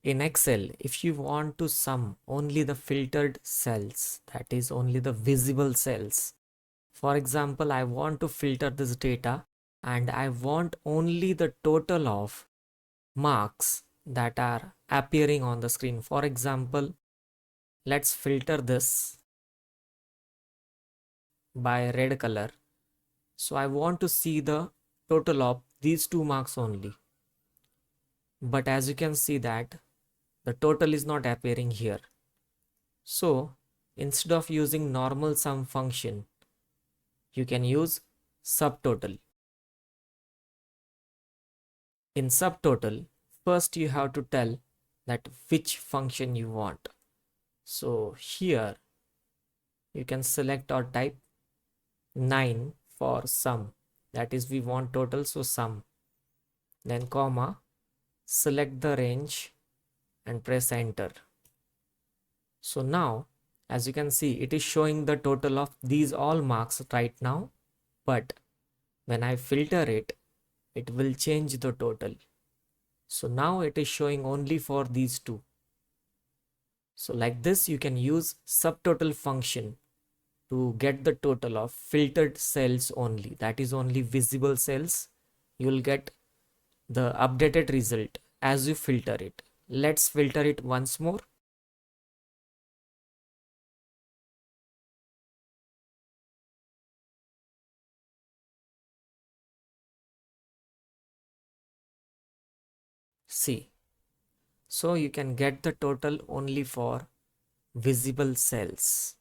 In Excel, if you want to sum only the filtered cells, that is only the visible cells. For example, I want to filter this data and I want only the total of marks that are appearing on the screen. For example, let's filter this by red color. So I want to see the total of these 2 marks only. But as you can see that the total is not appearing here. So instead of using normal sum function, you can use subtotal. In subtotal, first you have to tell that which function you want. So here you can select or type 9 for sum, that is we want total, so sum, then comma, select the range and press enter. So now as you can see, it is showing the total of these all marks right now, but when I filter it, it will change the total. So now it is showing only for these two. So like this, you can use subtotal function to get the total of filtered cells only. That is only visible cells. You will get the updated result as you filter it. Let's filter it once more. See. So you can get the total only for visible cells.